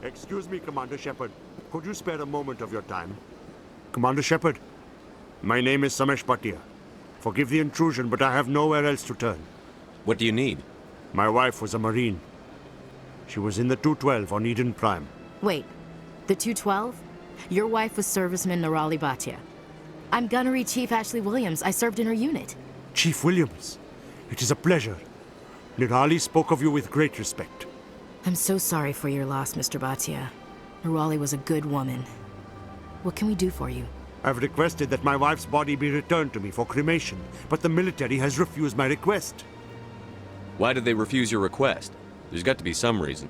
Excuse me, Commander Shepard. Could you spare a moment of your time? Commander Shepard, my name is Samesh Bhatia. Forgive the intrusion, but I have nowhere else to turn. What do you need? My wife was a Marine. She was in the 212 on Eden Prime. Wait, the 212? Your wife was serviceman Nirali Bhatia. I'm Gunnery Chief Ashley Williams. I served in her unit. Chief Williams, it is a pleasure. Nirali spoke of you with great respect. I'm so sorry for your loss, Mr. Bhatia. Nirali was a good woman. What can we do for you? I've requested that my wife's body be returned to me for cremation, but the military has refused my request. Why did they refuse your request? There's got to be some reason.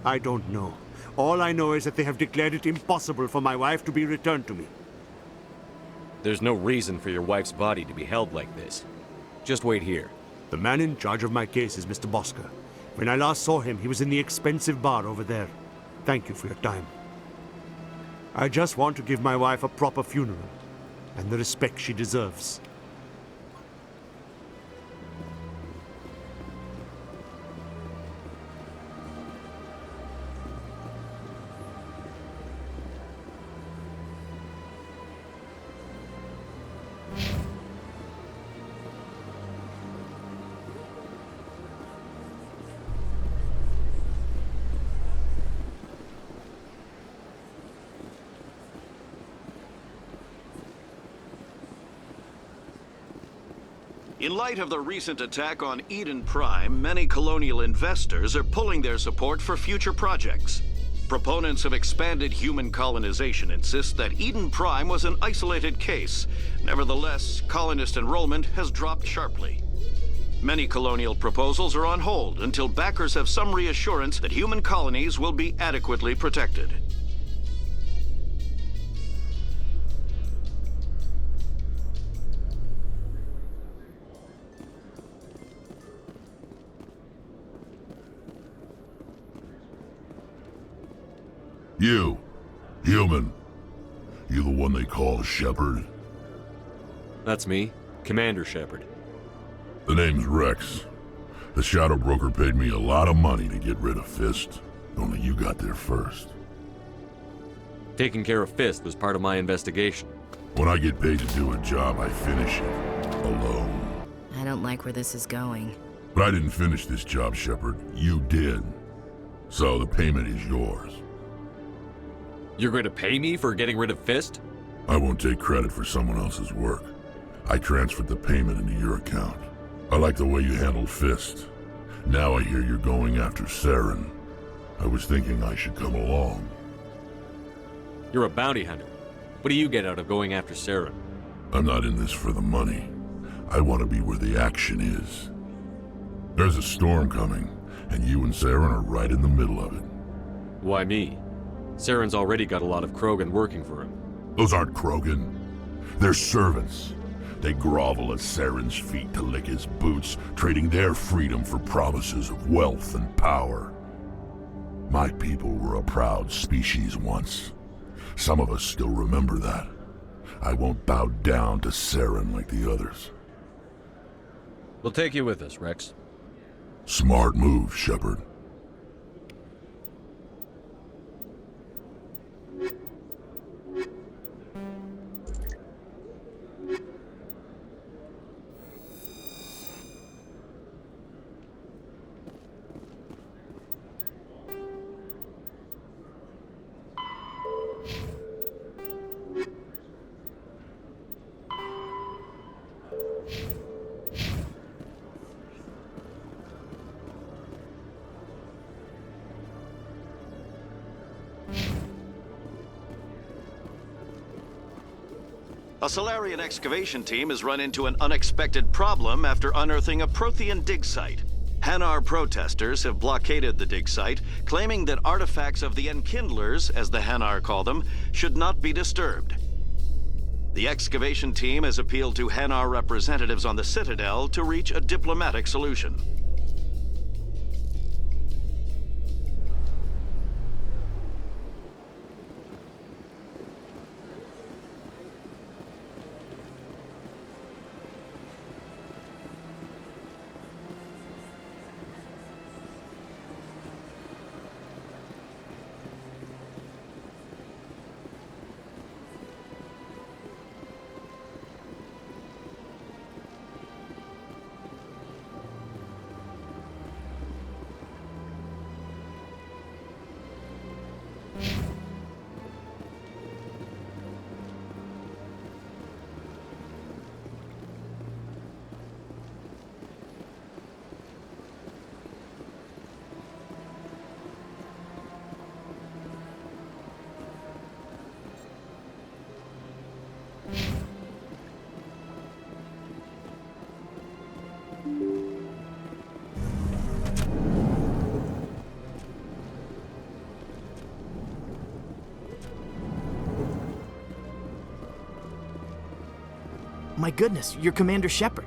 I don't know. All I know is that they have declared it impossible for my wife to be returned to me. There's no reason for your wife's body to be held like this. Just wait here. The man in charge of my case is Mr. Bosca. When I last saw him, he was in the expensive bar over there. Thank you for your time. I just want to give my wife a proper funeral, and the respect she deserves. In light of the recent attack on Eden Prime, many colonial investors are pulling their support for future projects. Proponents of expanded human colonization insist that Eden Prime was an isolated case. Nevertheless, colonist enrollment has dropped sharply. Many colonial proposals are on hold until backers have some reassurance that human colonies will be adequately protected. You, human. You the one they call Shepard? That's me, Commander Shepard. The name's Rex. The Shadow Broker paid me a lot of money to get rid of Fist. Only you got there first. Taking care of Fist was part of my investigation. When I get paid to do a job, I finish it. Alone. I don't like where this is going. But I didn't finish this job, Shepard. You did. So the payment is yours. You're going to pay me for getting rid of Fist? I won't take credit for someone else's work. I transferred the payment into your account. I like the way you handled Fist. Now I hear you're going after Saren. I was thinking I should come along. You're a bounty hunter. What do you get out of going after Saren? I'm not in this for the money. I want to be where the action is. There's a storm coming, and you and Saren are right in the middle of it. Why me? Saren's already got a lot of Krogan working for him. Those aren't Krogan. They're servants. They grovel at Saren's feet to lick his boots, trading their freedom for promises of wealth and power. My people were a proud species once. Some of us still remember that. I won't bow down to Saren like the others. We'll take you with us, Rex. Smart move, Shepard. A Solarian excavation team has run into an unexpected problem after unearthing a Prothean dig site. Hanar protesters have blockaded the dig site, claiming that artifacts of the Enkindlers, as the Hanar call them, should not be disturbed. The excavation team has appealed to Hanar representatives on the Citadel to reach a diplomatic solution. My goodness, you're Commander Shepard.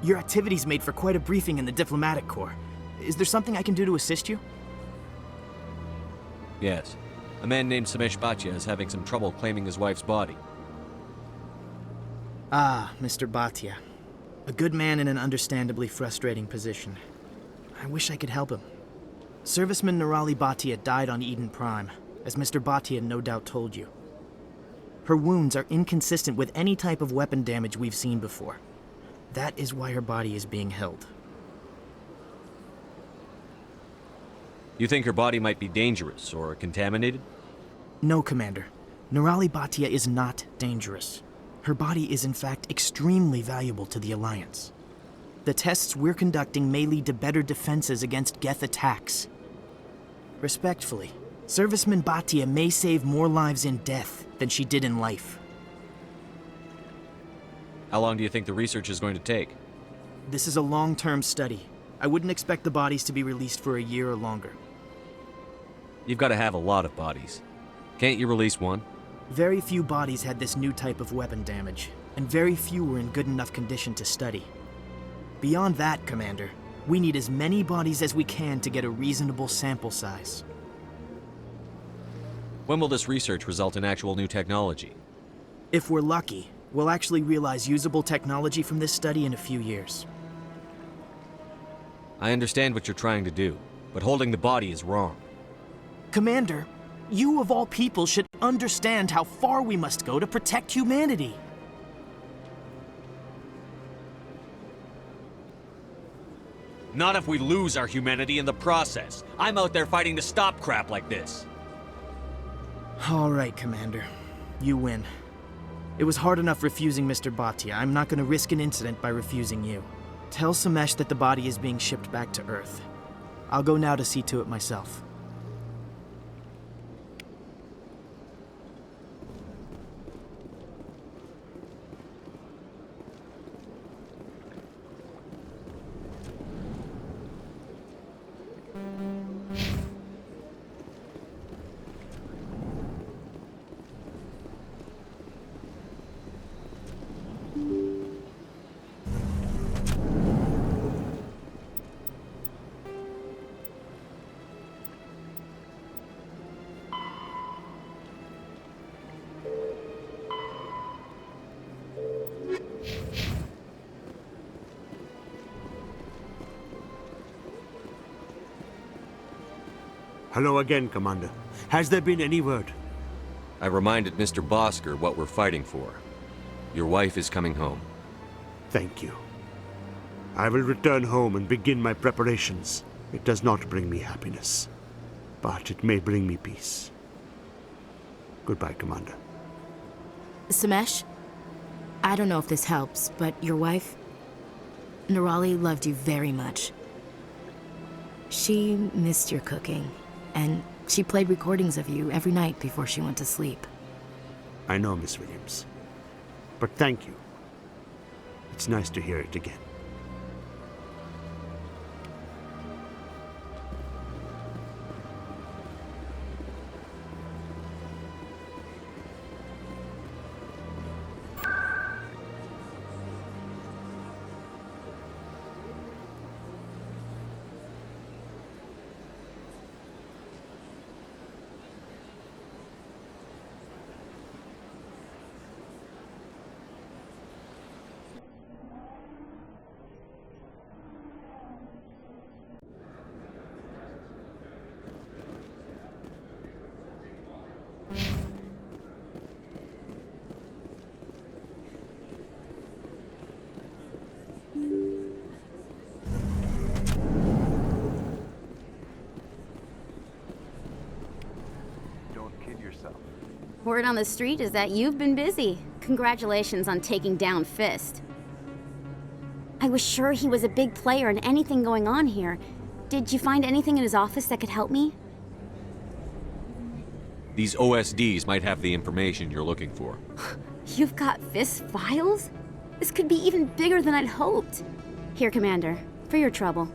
Your activities made for quite a briefing in the Diplomatic Corps. Is there something I can do to assist you? Yes. A man named Samesh Bhatia is having some trouble claiming his wife's body. Ah, Mr. Bhatia. A good man in an understandably frustrating position. I wish I could help him. Serviceman Nirali Bhatia died on Eden Prime, as Mr. Bhatia no doubt told you. Her wounds are inconsistent with any type of weapon damage we've seen before. That is why her body is being held. You think her body might be dangerous or contaminated? No, Commander. Nirali Bhatia is not dangerous. Her body is in fact extremely valuable to the Alliance. The tests we're conducting may lead to better defenses against Geth attacks. Respectfully, Serviceman Bhatia may save more lives in death than she did in life. How long do you think the research is going to take? This is a long-term study. I wouldn't expect the bodies to be released for a year or longer. You've got to have a lot of bodies. Can't you release one? Very few bodies had this new type of weapon damage, and very few were in good enough condition to study. Beyond that, Commander, we need as many bodies as we can to get a reasonable sample size. When will this research result in actual new technology? If we're lucky, we'll actually realize usable technology from this study in a few years. I understand what you're trying to do, but holding the body is wrong. Commander, you of all people should understand how far we must go to protect humanity. Not if we lose our humanity in the process. I'm out there fighting to stop crap like this. All right, Commander. You win. It was hard enough refusing Mr. Bhatia. I'm not going to risk an incident by refusing you. Tell Samesh that the body is being shipped back to Earth. I'll go now to see to it myself. Hello again, Commander. Has there been any word? I reminded Mr. Bosker what we're fighting for. Your wife is coming home. Thank you. I will return home and begin my preparations. It does not bring me happiness, but it may bring me peace. Goodbye, Commander. Samesh, I don't know if this helps, but your wife, Nirali, loved you very much. She missed your cooking, and she played recordings of you every night before she went to sleep. I know, Miss Williams. but thank you. It's nice to hear it again. Word on the street is that you've been busy. Congratulations on taking down Fist. I was sure he was a big player in anything going on here. Did you find anything in his office that could help me? These OSDs might have the information you're looking for. You've got Fist's files? This could be even bigger than I'd hoped. Here, Commander, for your trouble.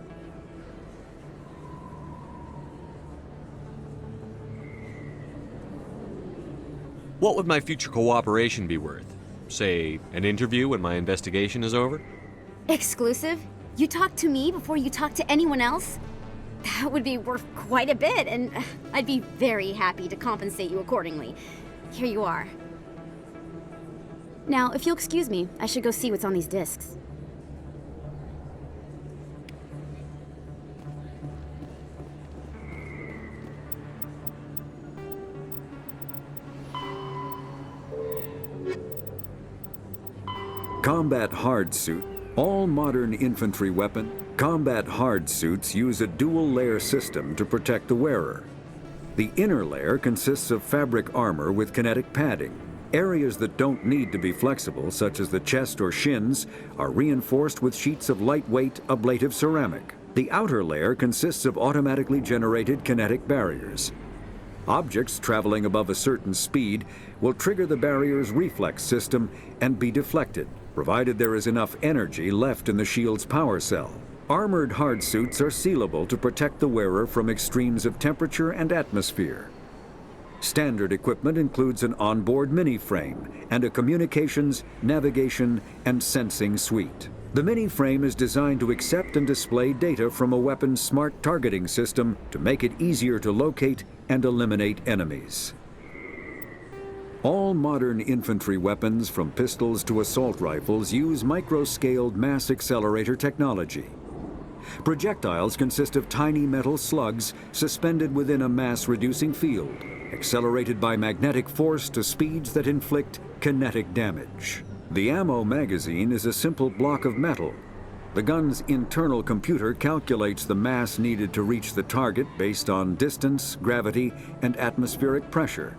What would my future cooperation be worth? Say, an interview when my investigation is over? Exclusive? You talk to me before you talk to anyone else? That would be worth quite a bit, and I'd be very happy to compensate you accordingly. Here you are. Now, if you'll excuse me, I should go see what's on these discs. Combat Hard Suit. All modern infantry weapon. Combat hard suits use a dual-layer system to protect the wearer. The inner layer consists of fabric armor with kinetic padding. Areas that don't need to be flexible, such as the chest or shins, are reinforced with sheets of lightweight, ablative ceramic. The outer layer consists of automatically generated kinetic barriers. Objects traveling above a certain speed will trigger the barrier's reflex system and be deflected, provided there is enough energy left in the shield's power cell. Armored hard suits are sealable to protect the wearer from extremes of temperature and atmosphere. Standard equipment includes an onboard mini-frame and a communications, navigation, and sensing suite. The mini-frame is designed to accept and display data from a weapon's smart targeting system to make it easier to locate and eliminate enemies. All modern infantry weapons, from pistols to assault rifles, use micro-scaled mass accelerator technology. Projectiles consist of tiny metal slugs suspended within a mass-reducing field, accelerated by magnetic force to speeds that inflict kinetic damage. The ammo magazine is a simple block of metal. The gun's internal computer calculates the mass needed to reach the target based on distance, gravity, and atmospheric pressure,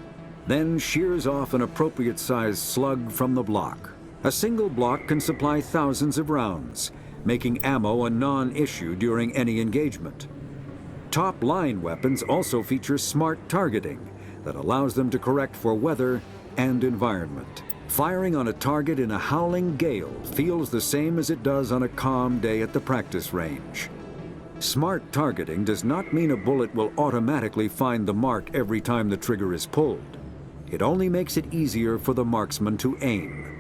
then shears off an appropriate-sized slug from the block. A single block can supply thousands of rounds, making ammo a non-issue during any engagement. Top-line weapons also feature smart targeting that allows them to correct for weather and environment. Firing on a target in a howling gale feels the same as it does on a calm day at the practice range. Smart targeting does not mean a bullet will automatically find the mark every time the trigger is pulled. It only makes it easier for the marksman to aim.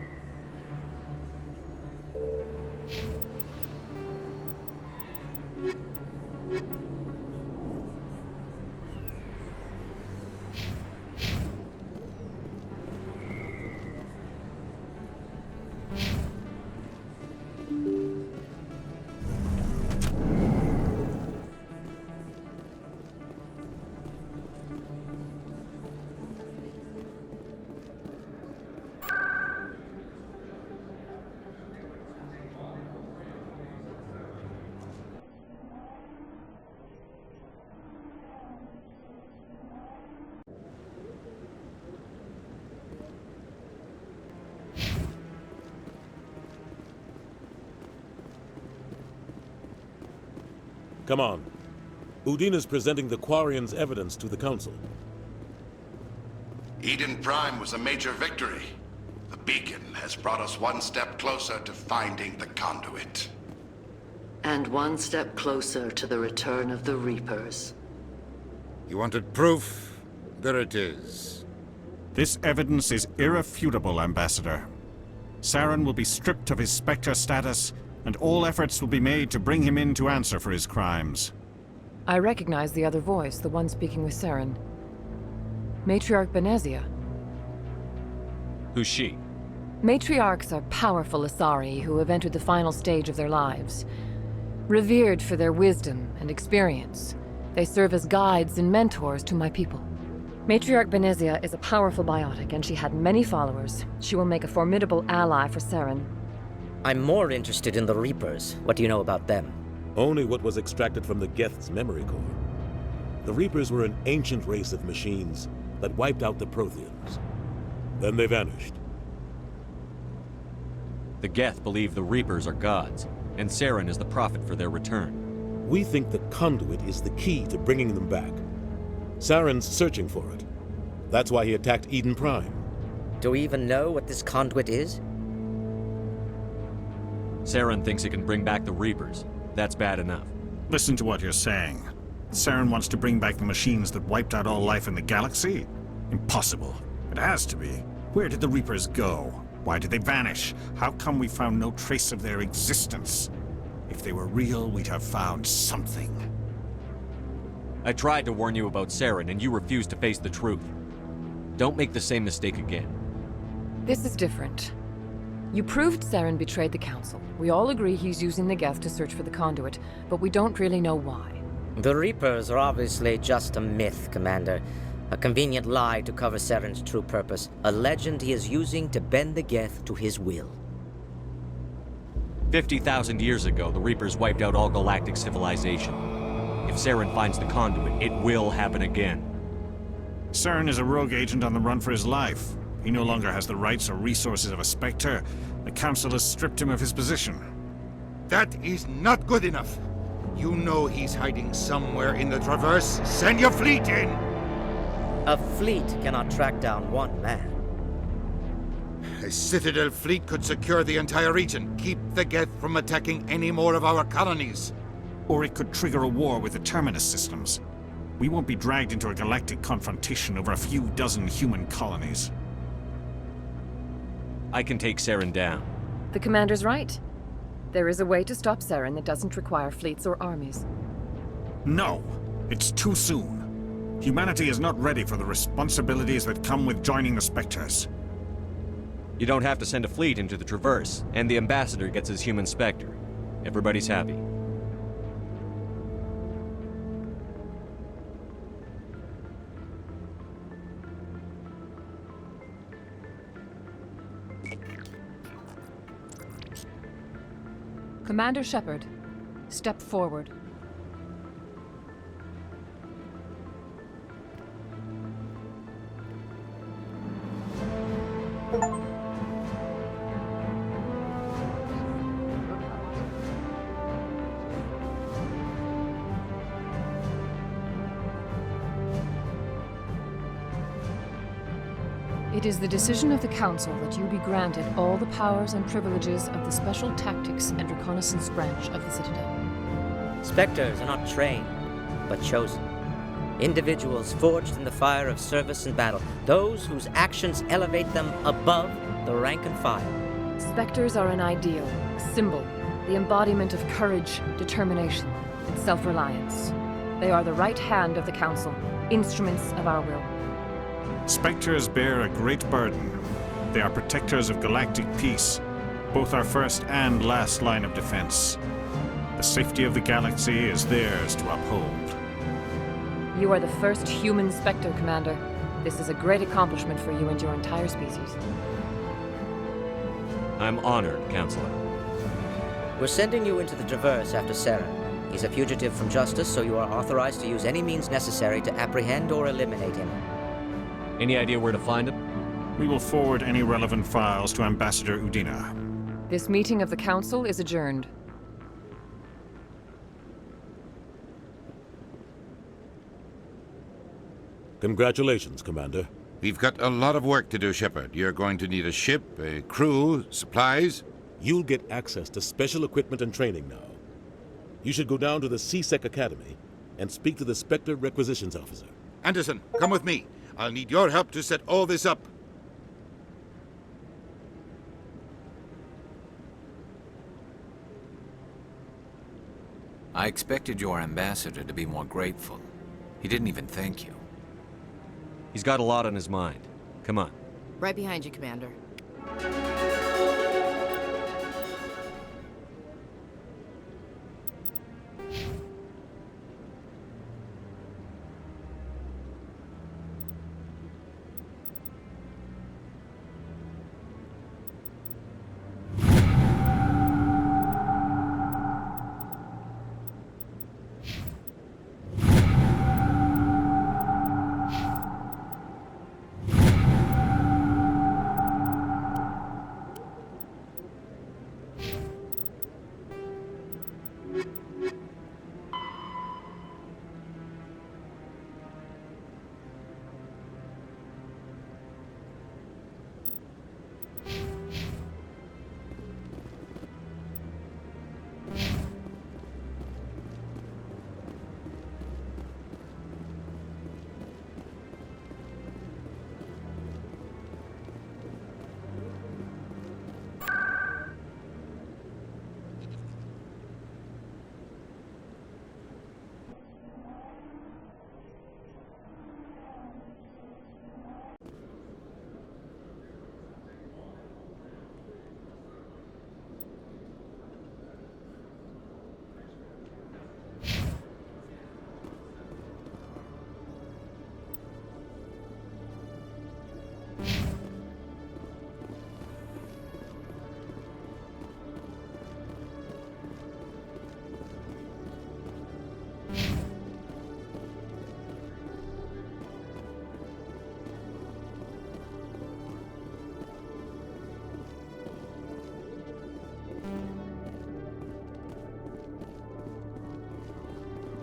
Come on. Udine is presenting the Quarians' evidence to the Council. Eden Prime was a major victory. The beacon has brought us one step closer to finding the conduit. And one step closer to the return of the Reapers. You wanted proof? There it is. This evidence is irrefutable, Ambassador. Saren will be stripped of his Spectre status, and all efforts will be made to bring him in to answer for his crimes. I recognize the other voice, the one speaking with Saren. Matriarch Benezia. Who's she? Matriarchs are powerful Asari who have entered the final stage of their lives. Revered for their wisdom and experience, they serve as guides and mentors to my people. Matriarch Benezia is a powerful biotic, and she had many followers. She will make a formidable ally for Saren. I'm more interested in the Reapers. What do you know about them? Only what was extracted from the Geth's memory core. The Reapers were an ancient race of machines that wiped out the Protheans. Then they vanished. The Geth believe the Reapers are gods, and Saren is the prophet for their return. We think the conduit is the key to bringing them back. Saren's searching for it. That's why he attacked Eden Prime. Do we even know what this conduit is? Saren thinks it can bring back the Reapers. That's bad enough. Listen to what you're saying. Saren wants to bring back the machines that wiped out all life in the galaxy? Impossible. It has to be. Where did the Reapers go? Why did they vanish? How come we found no trace of their existence? If they were real, we'd have found something. I tried to warn you about Saren, and you refused to face the truth. Don't make the same mistake again. This is different. You proved Saren betrayed the Council. We all agree he's using the Geth to search for the conduit, but we don't really know why. The Reapers are obviously just a myth, Commander. A convenient lie to cover Saren's true purpose. A legend he is using to bend the Geth to his will. 50,000 years ago, the Reapers wiped out all galactic civilization. If Saren finds the conduit, it will happen again. Saren is a rogue agent on the run for his life. He no longer has the rights or resources of a Spectre. The Council has stripped him of his position. That is not good enough. You know he's hiding somewhere in the Traverse. Send your fleet in! A fleet cannot track down one man. A Citadel fleet could secure the entire region, keep the Geth from attacking any more of our colonies. Or it could trigger a war with the Terminus systems. We won't be dragged into a galactic confrontation over a few dozen human colonies. I can take Saren down. The Commander's right. There is a way to stop Saren that doesn't require fleets or armies. No, it's too soon. Humanity is not ready for the responsibilities that come with joining the Spectres. You don't have to send a fleet into the Traverse, and the Ambassador gets his human Spectre. Everybody's happy. Commander Shepard, step forward. It is the decision of the Council that you be granted all the powers and privileges of the Special Tactics and Reconnaissance branch of the Citadel. Spectres are not trained, but chosen. Individuals forged in the fire of service and battle, those whose actions elevate them above the rank and file. Spectres are an ideal, a symbol, the embodiment of courage, determination, and self-reliance. They are the right hand of the Council, instruments of our will. Spectres bear a great burden. They are protectors of galactic peace, both our first and last line of defense. The safety of the galaxy is theirs to uphold. You are the first human Spectre, Commander. This is a great accomplishment for you and your entire species. I'm honored, Counselor. We're sending you into the Traverse after Saren. He's a fugitive from justice, so you are authorized to use any means necessary to apprehend or eliminate him. Any idea where to find him? We will forward any relevant files to Ambassador Udina. This meeting of the Council is adjourned. Congratulations, Commander. We've got a lot of work to do, Shepard. You're going to need a ship, a crew, supplies. You'll get access to special equipment and training now. You should go down to the C-Sec Academy and speak to the Spectre Requisitions Officer. Anderson, come with me. I'll need your help to set all this up. I expected your ambassador to be more grateful. He didn't even thank you. He's got a lot on his mind. Come on. Right behind you, Commander.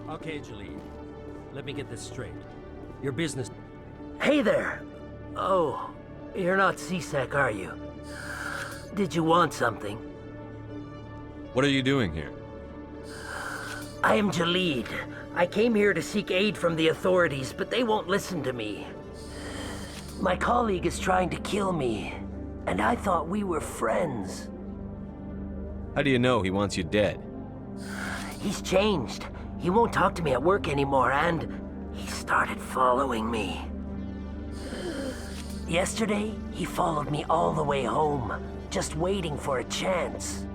Okay, Jalid. Let me get this straight. Your business... Hey there! Oh, you're not C-Sec, are you? Did you want something? What are you doing here? I am Jalid. I came here to seek aid from the authorities, but they won't listen to me. My colleague is trying to kill me, and I thought we were friends. How do you know he wants you dead? He's changed. He won't talk to me at work anymore, and he started following me. Yesterday, he followed me all the way home, just waiting for a chance.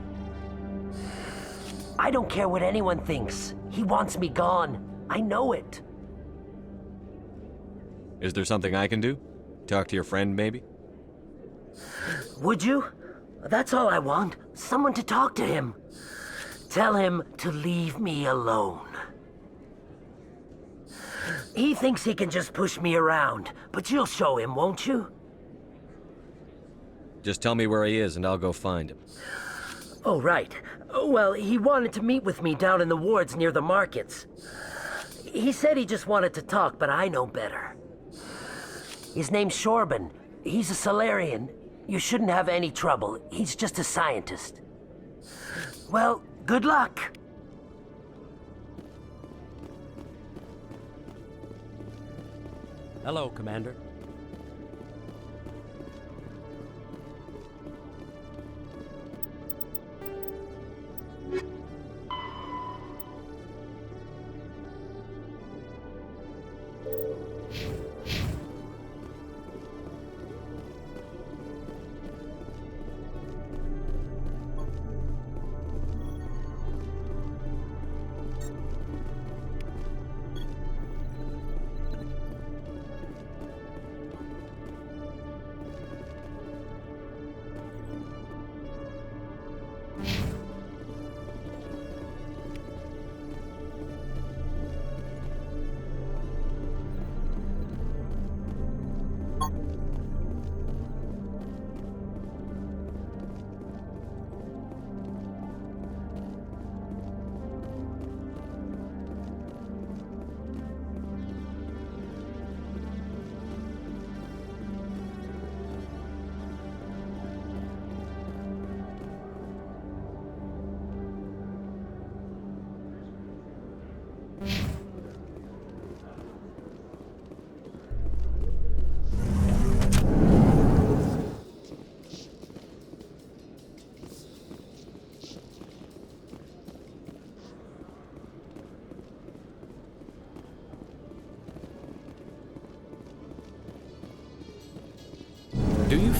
I don't care what anyone thinks. He wants me gone. I know it. Is there something I can do? Talk to your friend, maybe? Would you? That's all I want. Someone to talk to him. Tell him to leave me alone. He thinks he can just push me around, but you'll show him, won't you? Just tell me where he is and I'll go find him. Oh, right. Well, he wanted to meet with me down in the wards near the markets. He said he just wanted to talk, but I know better. His name's Shorban. He's a Solarian. You shouldn't have any trouble. He's just a scientist. Well, good luck. Hello, Commander.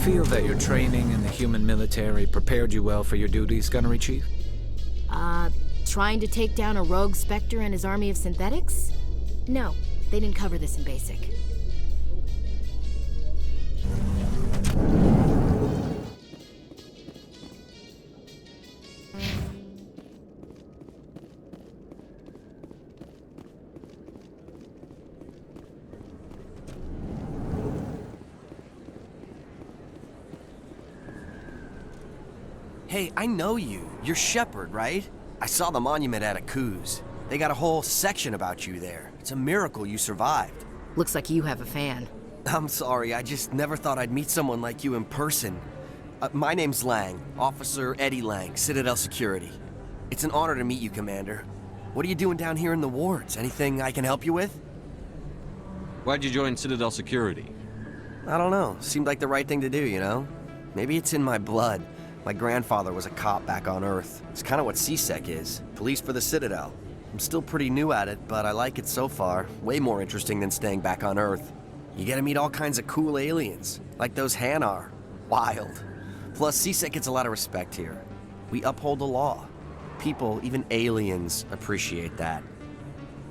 feel that your training in the human military prepared you well for your duties, Gunnery Chief? Trying to take down a rogue Spectre and his army of synthetics? No, they didn't cover this in basic. Hey, I know you. You're Shepard, right? I saw the monument at Akuz. They got a whole section about you there. It's a miracle you survived. Looks like you have a fan. I'm sorry, I just never thought I'd meet someone like you in person. My name's Lang, Officer Eddie Lang, Citadel Security. It's an honor to meet you, Commander. What are you doing down here in the wards? Anything I can help you with? Why'd you join Citadel Security? I don't know. Seemed like the right thing to do, you know? Maybe it's in my blood. My grandfather was a cop back on Earth. It's kind of what CSEC is. Police for the Citadel. I'm still pretty new at it, but I like it so far. Way more interesting than staying back on Earth. You get to meet all kinds of cool aliens, like those Hanar. Wild. Plus, CSEC gets a lot of respect here. We uphold the law. People, even aliens, appreciate that.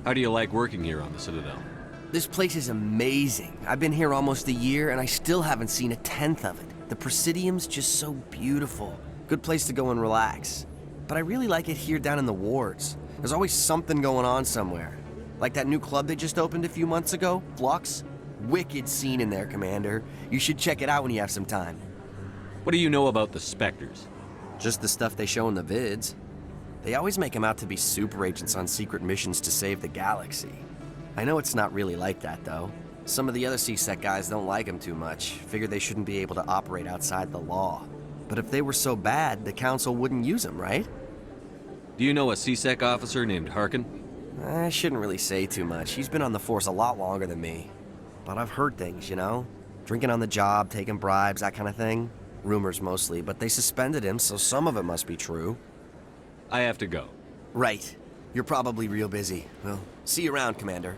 How do you like working here on the Citadel? This place is amazing. I've been here almost a year, and I still haven't seen a tenth of it. The Presidium's just so beautiful. Good place to go and relax. But I really like it here down in the wards. There's always something going on somewhere. Like that new club they just opened a few months ago, Flux. Wicked scene in there, Commander. You should check it out when you have some time. What do you know about the Spectres? Just the stuff they show in the vids. They always make them out to be super agents on secret missions to save the galaxy. I know it's not really like that, though. Some of the other CSEC guys don't like them too much. Figure they shouldn't be able to operate outside the law. But if they were so bad, the Council wouldn't use them, right? Do you know a CSEC officer named Harkin? I shouldn't really say too much. He's been on the force a lot longer than me. But I've heard things, you know? Drinking on the job, taking bribes, that kind of thing. Rumors mostly, but they suspended him, so some of it must be true. I have to go. Right. You're probably real busy. Well, see you around, Commander.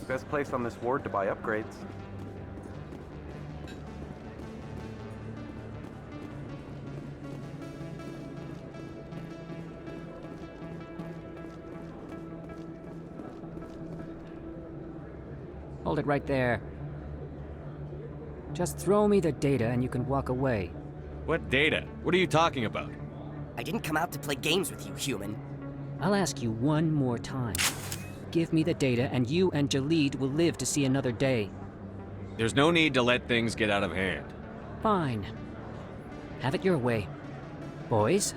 Best place on this ward to buy upgrades. Hold it right there. Just throw me the data and you can walk away. What data? What are you talking about? I didn't come out to play games with you, human. I'll ask you one more time. Give me the data and you and Jalid will live to see another day. There's no need to let things get out of hand. Fine. Have it your way. Boys?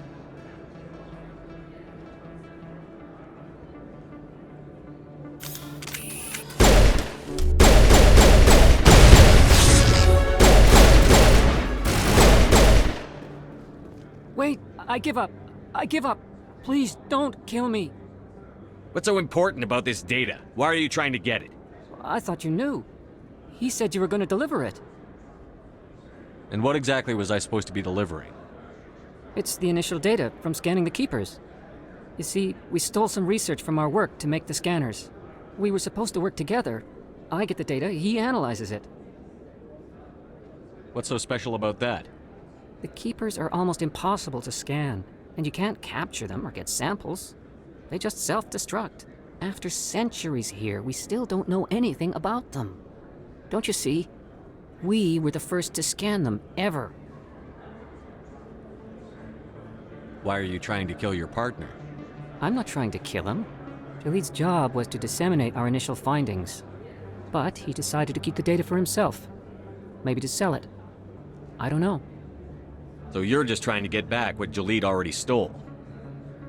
Wait, I give up. I give up. Please don't kill me. What's so important about this data? Why are you trying to get it? I thought you knew. He said you were going to deliver it. And what exactly was I supposed to be delivering? It's the initial data from scanning the Keepers. You see, we stole some research from our work to make the scanners. We were supposed to work together. I get the data, he analyzes it. What's so special about that? The Keepers are almost impossible to scan, and you can't capture them or get samples. They just self-destruct. After centuries here, we still don't know anything about them. Don't you see? We were the first to scan them, ever. Why are you trying to kill your partner? I'm not trying to kill him. Jaleed's job was to disseminate our initial findings, but he decided to keep the data for himself. Maybe to sell it. I don't know. So you're just trying to get back what Jaleed already stole?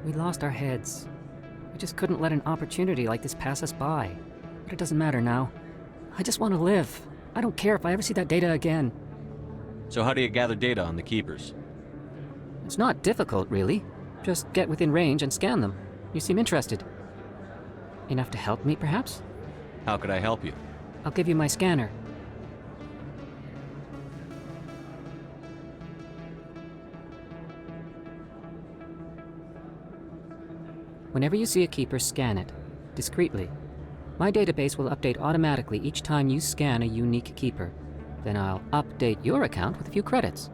We lost our heads. We just couldn't let an opportunity like this pass us by. But it doesn't matter now. I just want to live. I don't care if I ever see that data again. So how do you gather data on the Keepers? It's not difficult, really. Just get within range and scan them. You seem interested. Enough to help me, perhaps? How could I help you? I'll give you my scanner. Whenever you see a Keeper, scan it. Discreetly. My database will update automatically each time you scan a unique Keeper. Then I'll update your account with a few credits.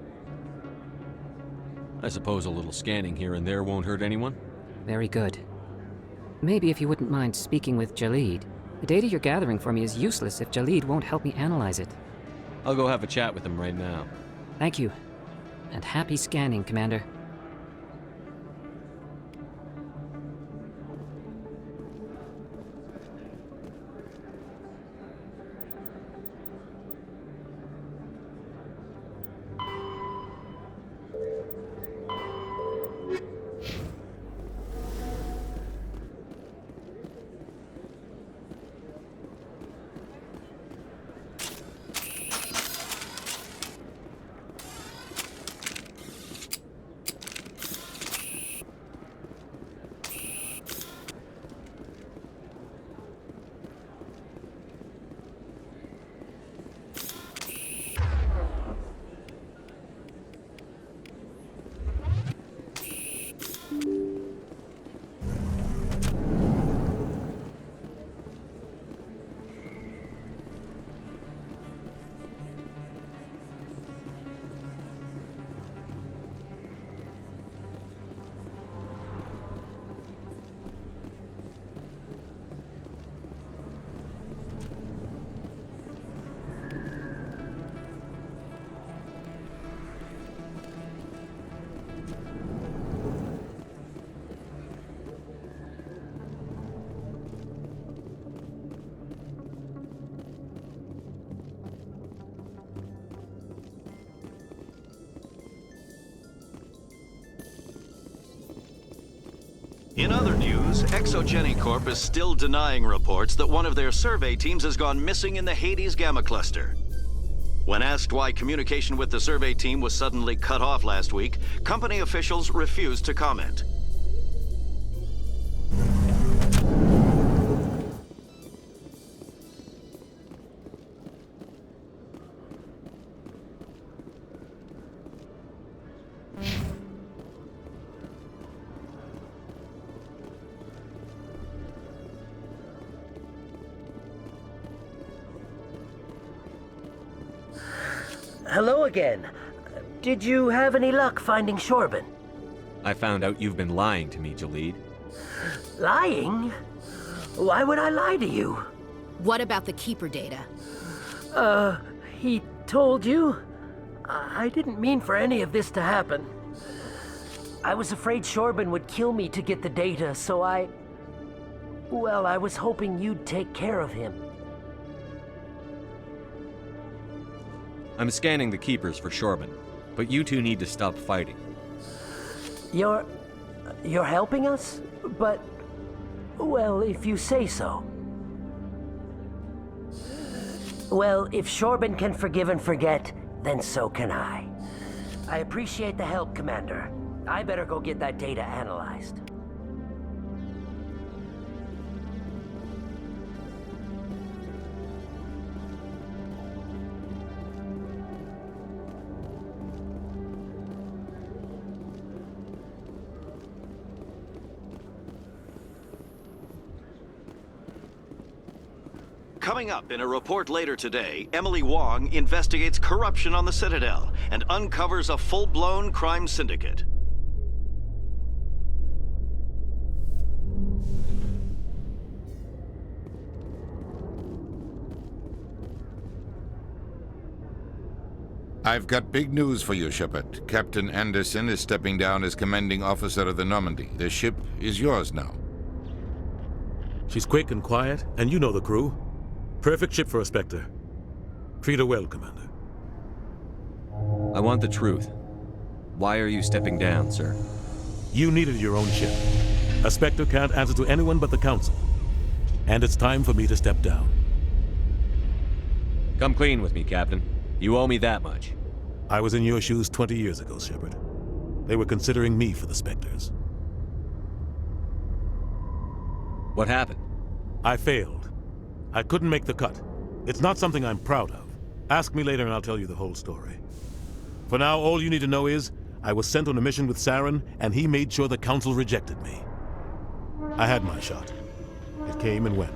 I suppose a little scanning here and there won't hurt anyone? Very good. Maybe if you wouldn't mind speaking with Jaleed. The data you're gathering for me is useless if Jaleed won't help me analyze it. I'll go have a chat with him right now. Thank you. And happy scanning, Commander. In other news, Exogeny Corp is still denying reports that one of their survey teams has gone missing in the Hades Gamma Cluster. When asked why communication with the survey team was suddenly cut off last week, company officials refused to comment. Hello again. Did you have any luck finding Shorben? I found out you've been lying to me, Jaleed. Lying? Why would I lie to you? What about the Keeper data? He told you? I didn't mean for any of this to happen. I was afraid Shorben would kill me to get the data, so well, I was hoping you'd take care of him. I'm scanning the Keepers for Shorben, but you two need to stop fighting. You're helping us? But, well, if you say so. Well, if Shorben can forgive and forget, then so can I. I appreciate the help, Commander. I better go get that data analyzed. Coming up in a report later today, Emily Wong investigates corruption on the Citadel and uncovers a full-blown crime syndicate. I've got big news for you, Shepard. Captain Anderson is stepping down as commanding officer of the Normandy. The ship is yours now. She's quick and quiet, and you know the crew. Perfect ship for a Spectre. Treat her well, Commander. I want the truth. Why are you stepping down, sir? You needed your own ship. A Spectre can't answer to anyone but the Council. And it's time for me to step down. Come clean with me, Captain. You owe me that much. I was in your shoes 20 years ago, Shepard. They were considering me for the Spectres. What happened? I failed. I couldn't make the cut. It's not something I'm proud of. Ask me later and I'll tell you the whole story. For now, all you need to know is, I was sent on a mission with Saren, and he made sure the Council rejected me. I had my shot. It came and went.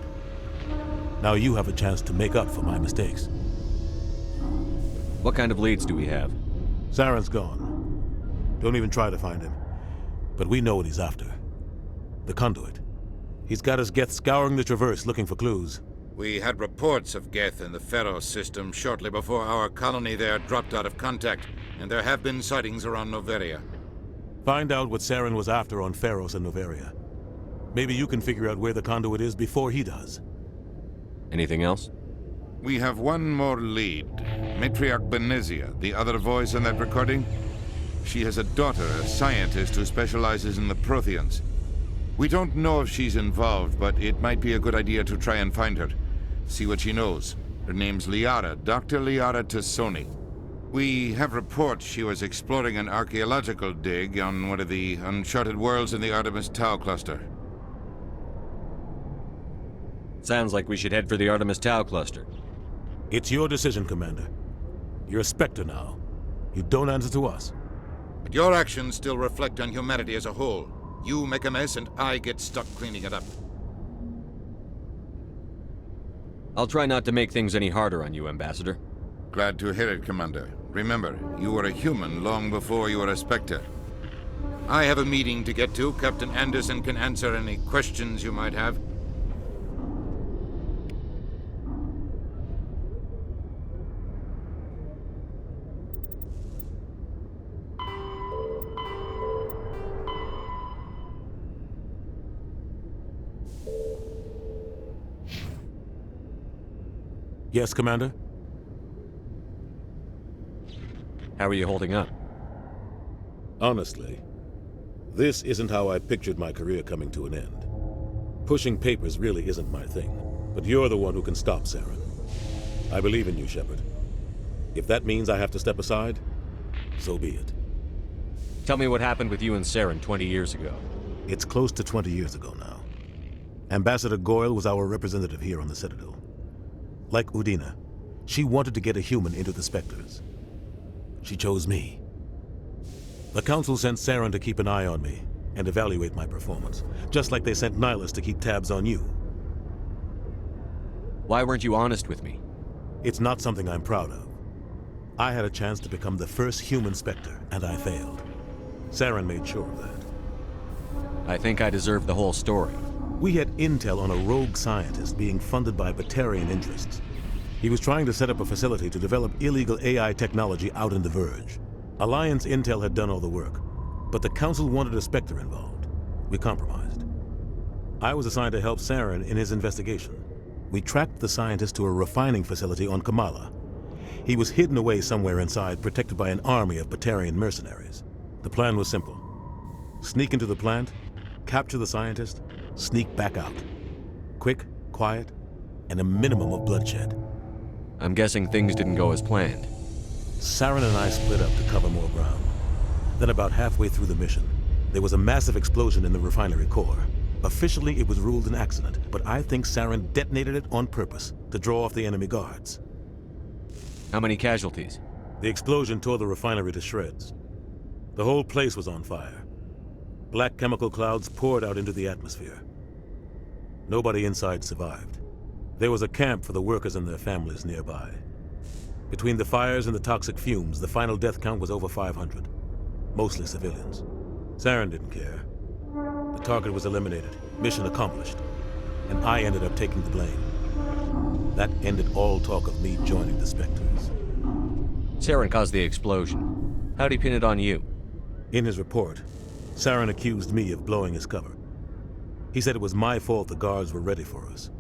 Now you have a chance to make up for my mistakes. What kind of leads do we have? Saren's gone. Don't even try to find him. But we know what he's after. The conduit. He's got his Geth scouring the Traverse looking for clues. We had reports of Geth in the Pharaoh system shortly before our colony there dropped out of contact, and there have been sightings around Noveria. Find out what Saren was after on Pharos and Noveria. Maybe you can figure out where the conduit is before he does. Anything else? We have one more lead. Matriarch Benezia, the other voice in that recording. She has a daughter, a scientist who specializes in the Protheans. We don't know if she's involved, but it might be a good idea to try and find her. See what she knows. Her name's Liara, Dr. Liara Tassoni. We have reports she was exploring an archaeological dig on one of the uncharted worlds in the Artemis Tau cluster. Sounds like we should head for the Artemis Tau cluster. It's your decision, Commander. You're a Spectre now. You don't answer to us. But your actions still reflect on humanity as a whole. You make a mess and I get stuck cleaning it up. I'll try not to make things any harder on you, Ambassador. Glad to hear it, Commander. Remember, you were a human long before you were a Spectre. I have a meeting to get to. Captain Anderson can answer any questions you might have. Yes, Commander? How are you holding up? Honestly, this isn't how I pictured my career coming to an end. Pushing papers really isn't my thing, but you're the one who can stop Saren. I believe in you, Shepard. If that means I have to step aside, so be it. Tell me what happened with you and Saren 20 years ago. It's close to 20 years ago now. Ambassador Goyle was our representative here on the Citadel. Like Udina, she wanted to get a human into the Spectres. She chose me. The Council sent Saren to keep an eye on me and evaluate my performance, just like they sent Nihilus to keep tabs on you. Why weren't you honest with me? It's not something I'm proud of. I had a chance to become the first human Spectre, and I failed. Saren made sure of that. I think I deserve the whole story. We had intel on a rogue scientist being funded by Batarian interests. He was trying to set up a facility to develop illegal AI technology out in the Verge. Alliance intel had done all the work, but the Council wanted a Spectre involved. We compromised. I was assigned to help Saren in his investigation. We tracked the scientist to a refining facility on Kamala. He was hidden away somewhere inside, protected by an army of Batarian mercenaries. The plan was simple. Sneak into the plant, capture the scientist, sneak back out. Quick, quiet, and a minimum of bloodshed. I'm guessing things didn't go as planned. Saren and I split up to cover more ground. Then about halfway through the mission, there was a massive explosion in the refinery core. Officially, it was ruled an accident, but I think Saren detonated it on purpose to draw off the enemy guards. How many casualties? The explosion tore the refinery to shreds. The whole place was on fire. Black chemical clouds poured out into the atmosphere. Nobody inside survived. There was a camp for the workers and their families nearby. Between the fires and the toxic fumes, the final death count was over 500. Mostly civilians. Saren didn't care. The target was eliminated, mission accomplished, and I ended up taking the blame. That ended all talk of me joining the Spectres. Saren caused the explosion. How'd he pin it on you? In his report, Saren accused me of blowing his cover. He said it was my fault the guards were ready for us.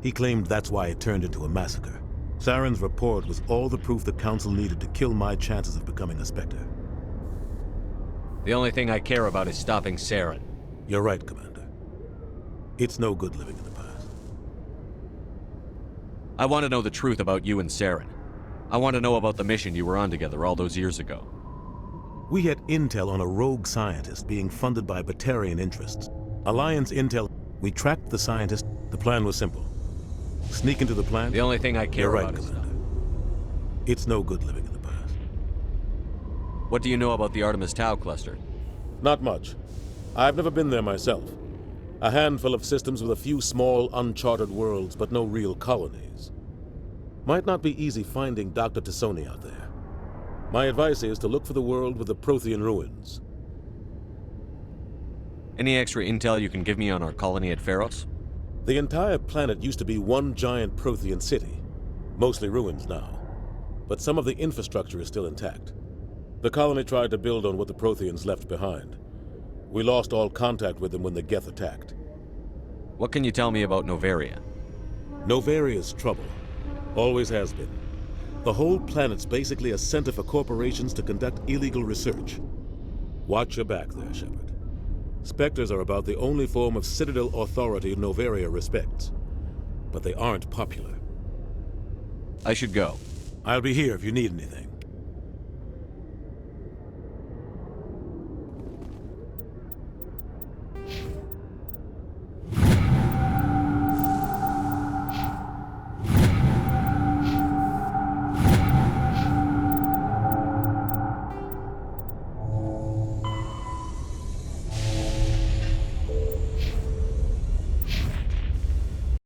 He claimed that's why it turned into a massacre. Saren's report was all the proof the Council needed to kill my chances of becoming a Spectre. The only thing I care about is stopping Saren. You're right, Commander. It's no good living in the past. I want to know the truth about you and Saren. I want to know about the mission you were on together all those years ago. We had intel on a rogue scientist being funded by Batarian interests. Alliance intel. We tracked the scientist. The plan was simple. Sneak into the plant. The only thing I care You're about right, is Commander. It's no good living in the past. What do you know about the Artemis Tau cluster? Not much. I've never been there myself. A handful of systems with a few small, uncharted worlds, but no real colonies. Might not be easy finding Dr. Tassoni out there. My advice is to look for the world with the Prothean ruins. Any extra intel you can give me on our colony at Pharos? The entire planet used to be one giant Prothean city. Mostly ruins now. But some of the infrastructure is still intact. The colony tried to build on what the Protheans left behind. We lost all contact with them when the Geth attacked. What can you tell me about Novaria? Novaria's trouble. Always has been. The whole planet's basically a center for corporations to conduct illegal research. Watch your back there, Shepard. Spectres are about the only form of Citadel authority Novaria respects. But they aren't popular. I should go. I'll be here if you need anything.